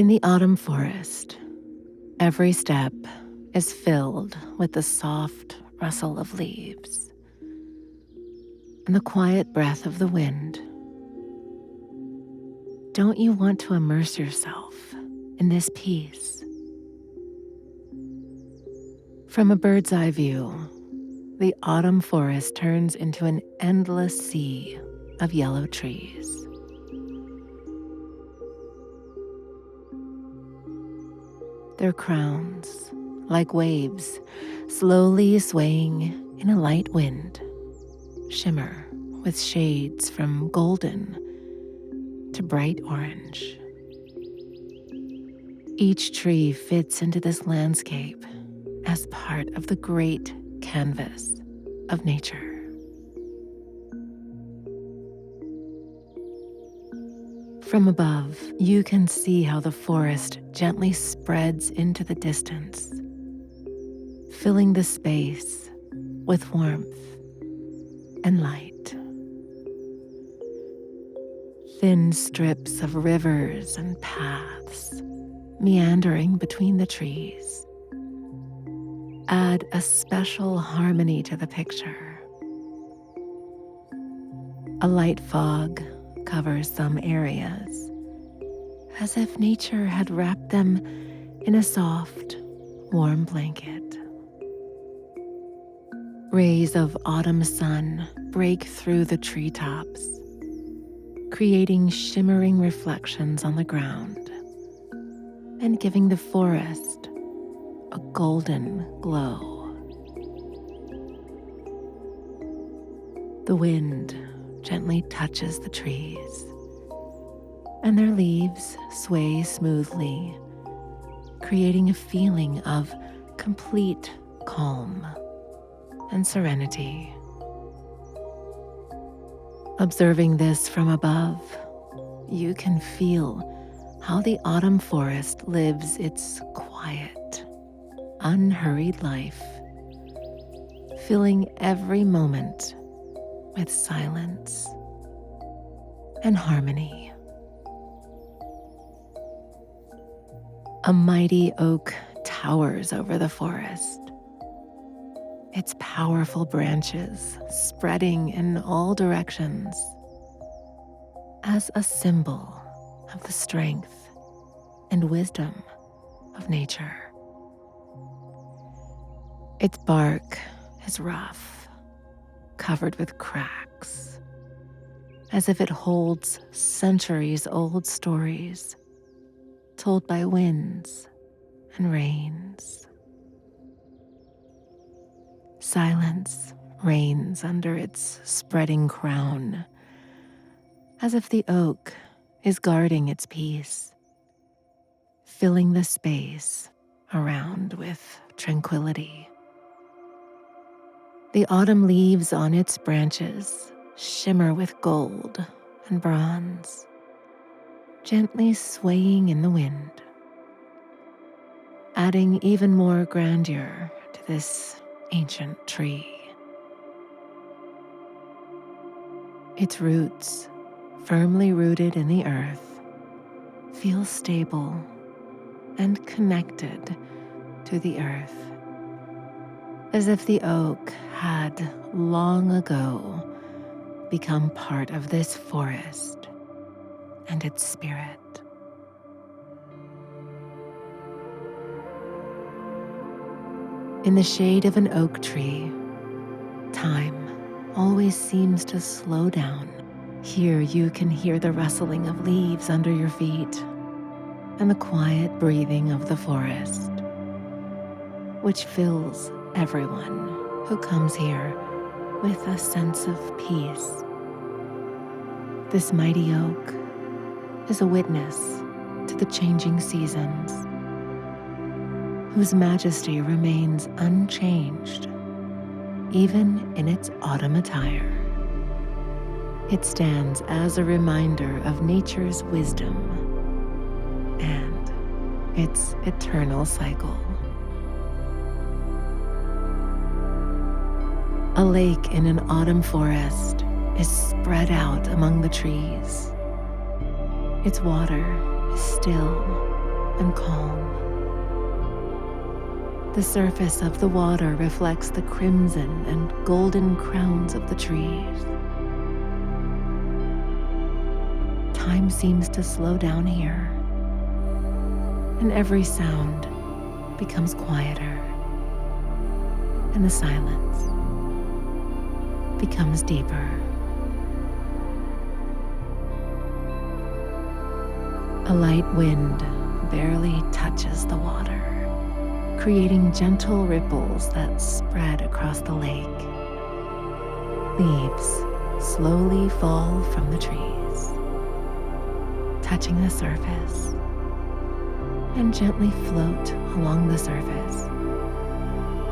In the autumn forest, every step is filled with the soft rustle of leaves and the quiet breath of the wind. Don't you want to immerse yourself in this peace? From a bird's eye view, the autumn forest turns into an endless sea of yellow trees. Their crowns, like waves, slowly swaying in a light wind, shimmer with shades from golden to bright orange. Each tree fits into this landscape as part of the great canvas of nature. From above, you can see how the forest gently spreads into the distance, filling the space with warmth and light. Thin strips of rivers and paths meandering between the trees add a special harmony to the picture. A light fog covers some areas, as if nature had wrapped them in a soft, warm blanket. Rays of autumn sun break through the treetops, creating shimmering reflections on the ground and giving the forest a golden glow. The wind gently touches the trees, and their leaves sway smoothly, creating a feeling of complete calm and serenity. Observing this from above, you can feel how the autumn forest lives its quiet, unhurried life, filling every moment with silence and harmony. A mighty oak towers over the forest, its powerful branches spreading in all directions as a symbol of the strength and wisdom of nature. Its bark is rough, covered with cracks, as if it holds centuries-old stories told by winds and rains. Silence reigns under its spreading crown, as if the oak is guarding its peace, filling the space around with tranquility. The autumn leaves on its branches shimmer with gold and bronze, gently swaying in the wind, adding even more grandeur to this ancient tree. Its roots, firmly rooted in the earth, feel stable and connected to the earth, as if the oak had long ago become part of this forest and its spirit. In the shade of an oak tree, time always seems to slow down. Here you can hear the rustling of leaves under your feet and the quiet breathing of the forest, which fills everyone who comes here with a sense of peace. This mighty oak is a witness to the changing seasons, whose majesty remains unchanged even in its autumn attire. It stands as a reminder of nature's wisdom and its eternal cycle. A lake in an autumn forest is spread out among the trees. Its water is still and calm. The surface of the water reflects the crimson and golden crowns of the trees. Time seems to slow down here, and every sound becomes quieter, and the silence becomes deeper. A light wind barely touches the water, creating gentle ripples that spread across the lake. Leaves slowly fall from the trees, touching the surface, and gently float along the surface,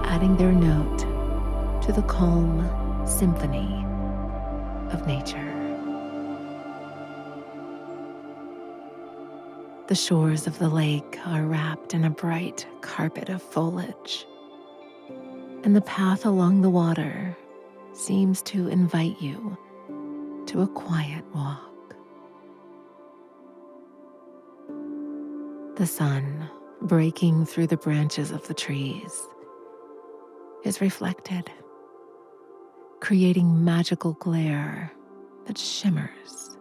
adding their note to the calm symphony of nature. The shores of the lake are wrapped in a bright carpet of foliage, and the path along the water seems to invite you to a quiet walk. The sun, breaking through the branches of the trees, is reflected, creating magical glare that shimmers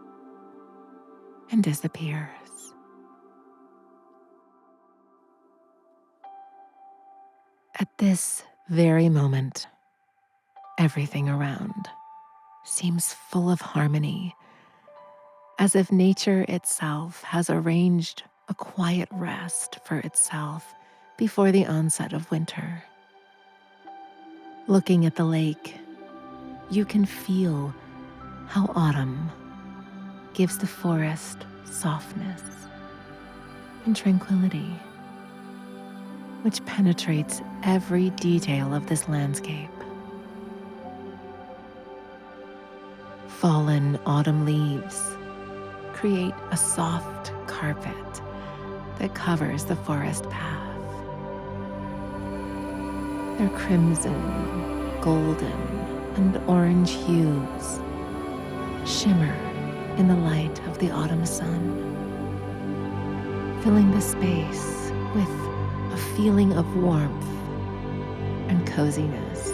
and disappears. At this very moment, everything around seems full of harmony, as if nature itself has arranged a quiet rest for itself before the onset of winter. Looking at the lake, you can feel how autumn gives the forest softness and tranquility, which penetrates every detail of this landscape. Fallen autumn leaves create a soft carpet that covers the forest path. Their crimson, golden, and orange hues shimmer in the light of the autumn sun, filling the space with a feeling of warmth and coziness.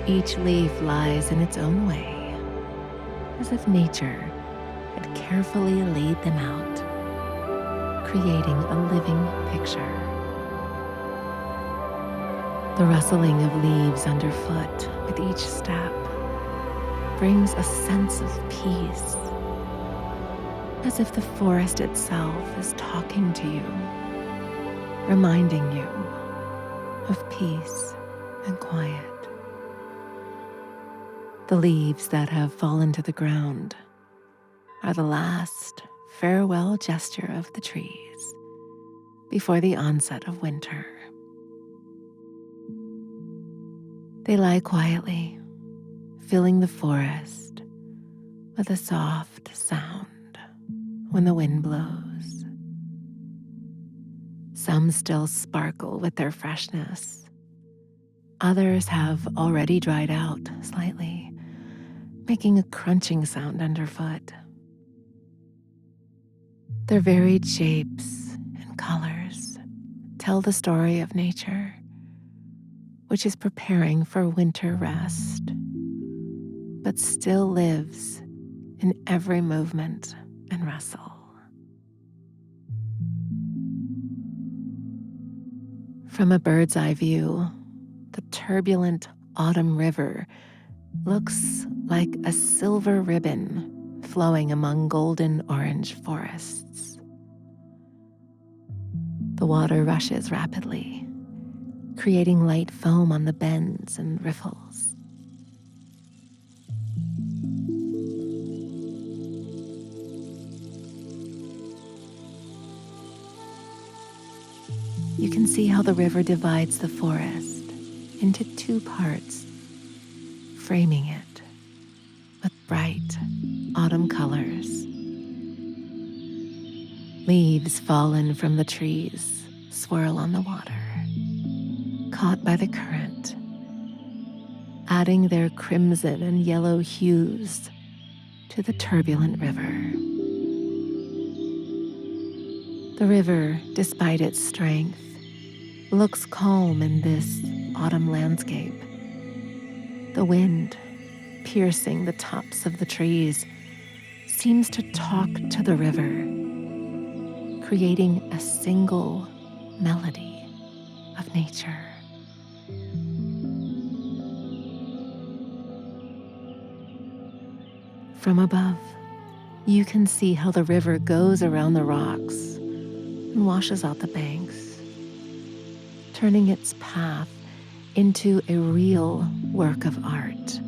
Each leaf lies in its own way, as if nature had carefully laid them out, creating a living picture. The rustling of leaves underfoot with each step brings a sense of peace, as if the forest itself is talking to you, reminding you of peace and quiet. The leaves that have fallen to the ground are the last farewell gesture of the trees before the onset of winter. They lie quietly, filling the forest with a soft sound when the wind blows. Some still sparkle with their freshness. Others have already dried out slightly, making a crunching sound underfoot. Their varied shapes and colors tell the story of nature, which is preparing for winter rest, but still lives in every movement and rustle. From a bird's eye view, the turbulent autumn river looks like a silver ribbon flowing among golden orange forests. The water rushes rapidly, creating light foam on the bends and riffles. You can see how the river divides the forest into two parts, framing it with bright autumn colors. Leaves fallen from the trees swirl on the water, caught by the current, adding their crimson and yellow hues to the turbulent river. The river, despite its strength, looks calm in this autumn landscape. The wind, piercing the tops of the trees, seems to talk to the river, creating a single melody of nature. From above, you can see how the river goes around the rocks and washes out the banks, turning its path into a real work of art,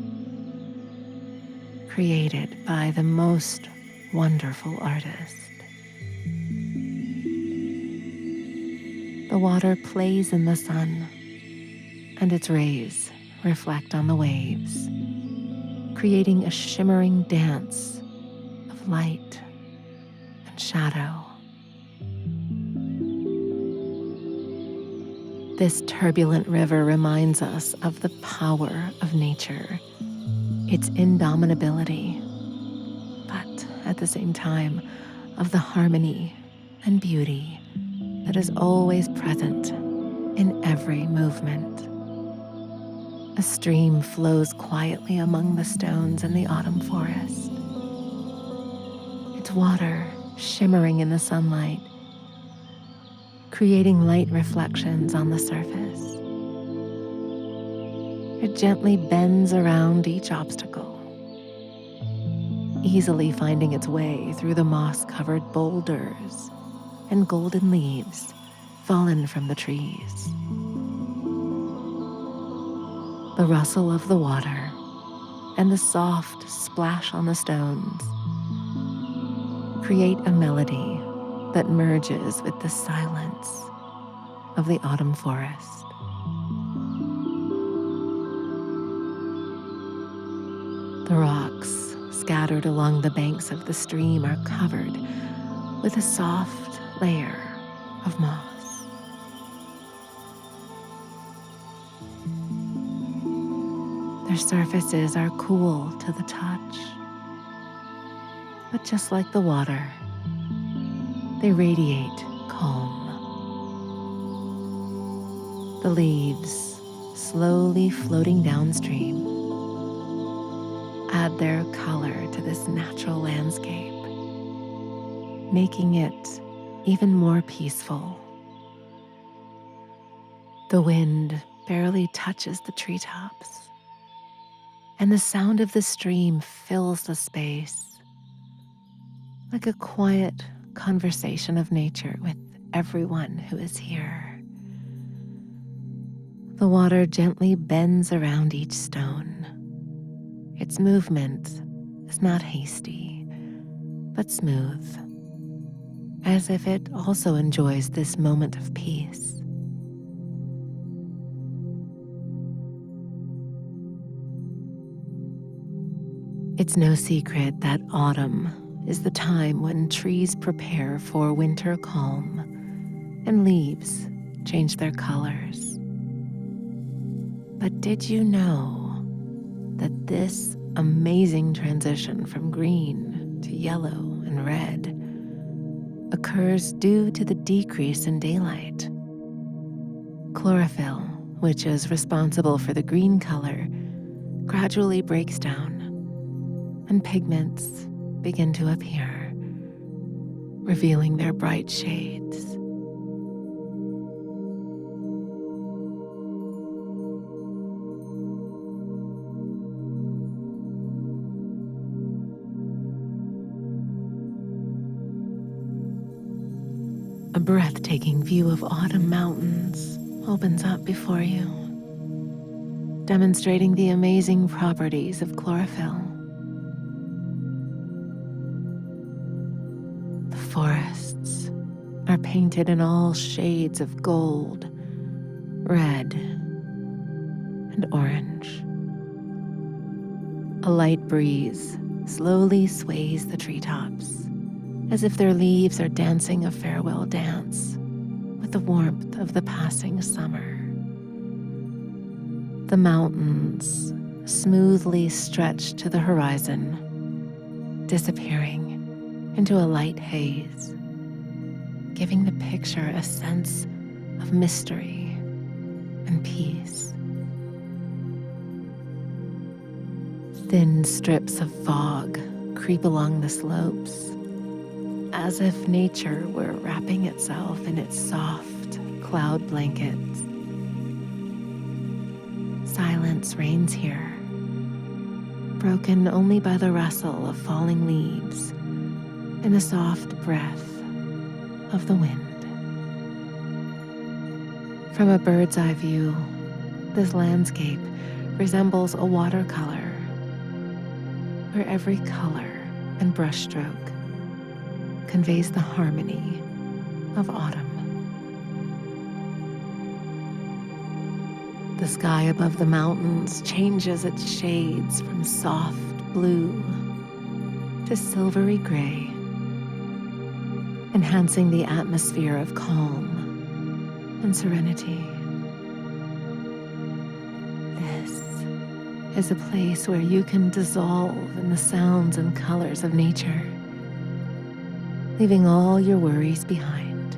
created by the most wonderful artist. The water plays in the sun, and its rays reflect on the waves, creating a shimmering dance of light and shadow. This turbulent river reminds us of the power of nature, its indomitability, but at the same time, of the harmony and beauty that is always present in every movement. A stream flows quietly among the stones in the autumn forest, its water shimmering in the sunlight, creating light reflections on the surface. It gently bends around each obstacle, easily finding its way through the moss-covered boulders and golden leaves fallen from the trees. The rustle of the water and the soft splash on the stones create a melody that merges with the silence of the autumn forest. The rocks scattered along the banks of the stream are covered with a soft layer of moss. Their surfaces are cool to the touch, but just like the water, they radiate calm. The leaves, slowly floating downstream, add their color to this natural landscape, making it even more peaceful. The wind barely touches the treetops, and the sound of the stream fills the space, like a quiet conversation of nature with everyone who is here. The water gently bends around each stone. Its movement is not hasty, but smooth, as if it also enjoys this moment of peace. It's no secret that autumn is the time when trees prepare for winter calm and leaves change their colors. But did you know that this amazing transition from green to yellow and red occurs due to the decrease in daylight? Chlorophyll, which is responsible for the green color, gradually breaks down, and pigments begin to appear, revealing their bright shades. A breathtaking view of autumn mountains opens up before you, demonstrating the amazing properties of chlorophyll. The forests are painted in all shades of gold, red, and orange. A light breeze slowly sways the treetops, as if their leaves are dancing a farewell dance with the warmth of the passing summer. The mountains smoothly stretch to the horizon, disappearing into a light haze, giving the picture a sense of mystery and peace. Thin strips of fog creep along the slopes, as if nature were wrapping itself in its soft cloud blankets. Silence reigns here, broken only by the rustle of falling leaves and the soft breath of the wind. From a bird's eye view, this landscape resembles a watercolor, where every color and brushstroke conveys the harmony of autumn. The sky above the mountains changes its shades from soft blue to silvery gray, enhancing the atmosphere of calm and serenity. This is a place where you can dissolve in the sounds and colors of nature, leaving all your worries behind.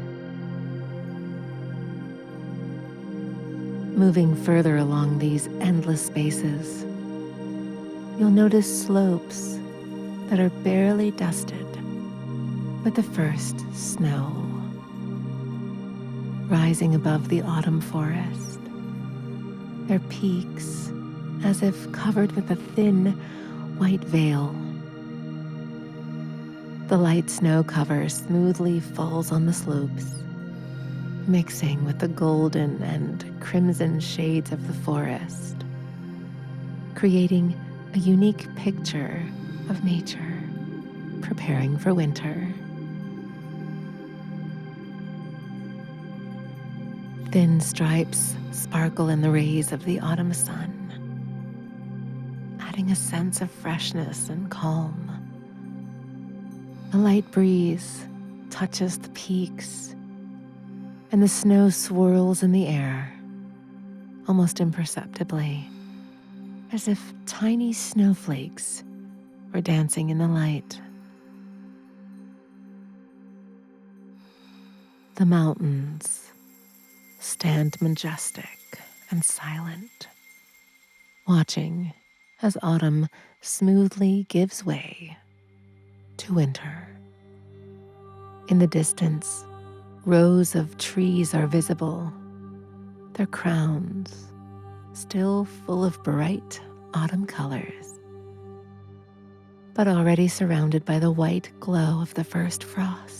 Moving further along these endless spaces, you'll notice slopes that are barely dusted with the first snow. Rising above the autumn forest, their peaks as if covered with a thin white veil. The light snow cover smoothly falls on the slopes, mixing with the golden and crimson shades of the forest, creating a unique picture of nature preparing for winter. Thin stripes sparkle in the rays of the autumn sun, adding a sense of freshness and calm. A light breeze touches the peaks, and the snow swirls in the air, almost imperceptibly, as if tiny snowflakes were dancing in the light. The mountains stand majestic and silent, watching as autumn smoothly gives way to winter. In the distance, rows of trees are visible, their crowns still full of bright autumn colors, but already surrounded by the white glow of the first frosts.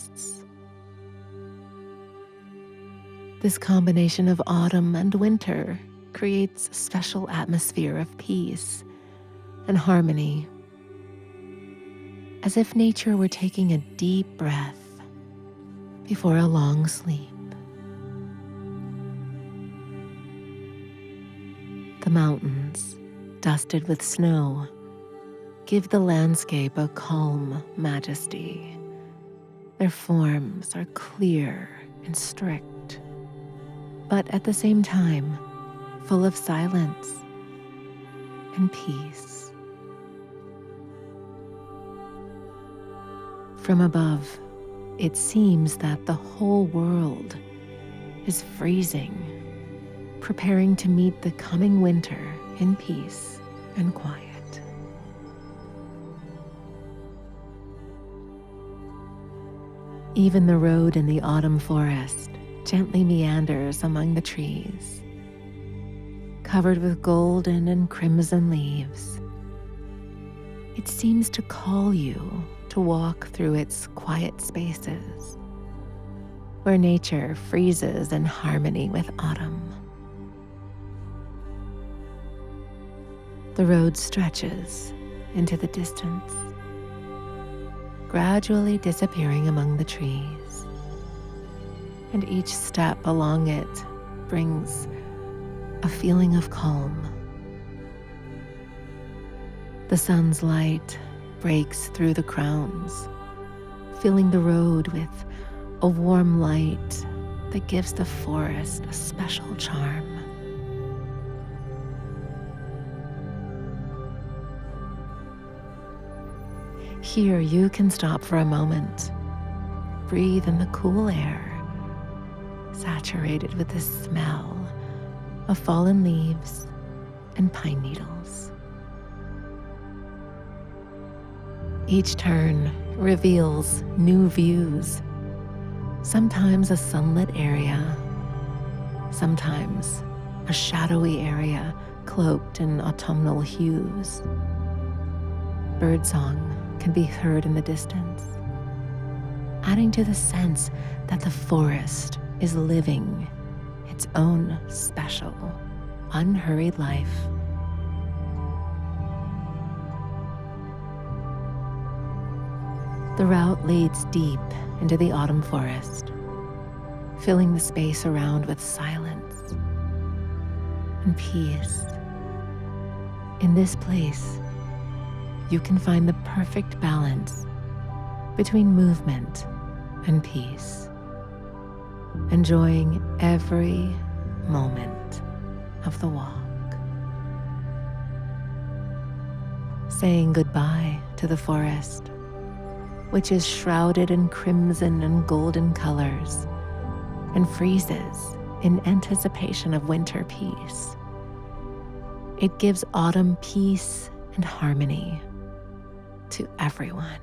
This combination of autumn and winter creates a special atmosphere of peace and harmony, as if nature were taking a deep breath before a long sleep. The mountains, dusted with snow, give the landscape a calm majesty. Their forms are clear and strict, but at the same time, full of silence and peace. From above, it seems that the whole world is freezing, preparing to meet the coming winter in peace and quiet. Even the road in the autumn forest gently meanders among the trees, covered with golden and crimson leaves. It seems to call you to walk through its quiet spaces, where nature freezes in harmony with autumn. The road stretches into the distance, gradually disappearing among the trees, and each step along it brings a feeling of calm. The sun's light breaks through the crowns, filling the road with a warm light that gives the forest a special charm. Here you can stop for a moment, breathe in the cool air, saturated with the smell of fallen leaves and pine needles. Each turn reveals new views, sometimes a sunlit area, sometimes a shadowy area cloaked in autumnal hues. Birdsong can be heard in the distance, adding to the sense that the forest is living its own special, unhurried life. The route leads deep into the autumn forest, filling the space around with silence and peace. In this place, you can find the perfect balance between movement and peace, enjoying every moment of the walk. Saying goodbye to the forest, which is shrouded in crimson and golden colors and freezes in anticipation of winter peace. It gives autumn peace and harmony to everyone.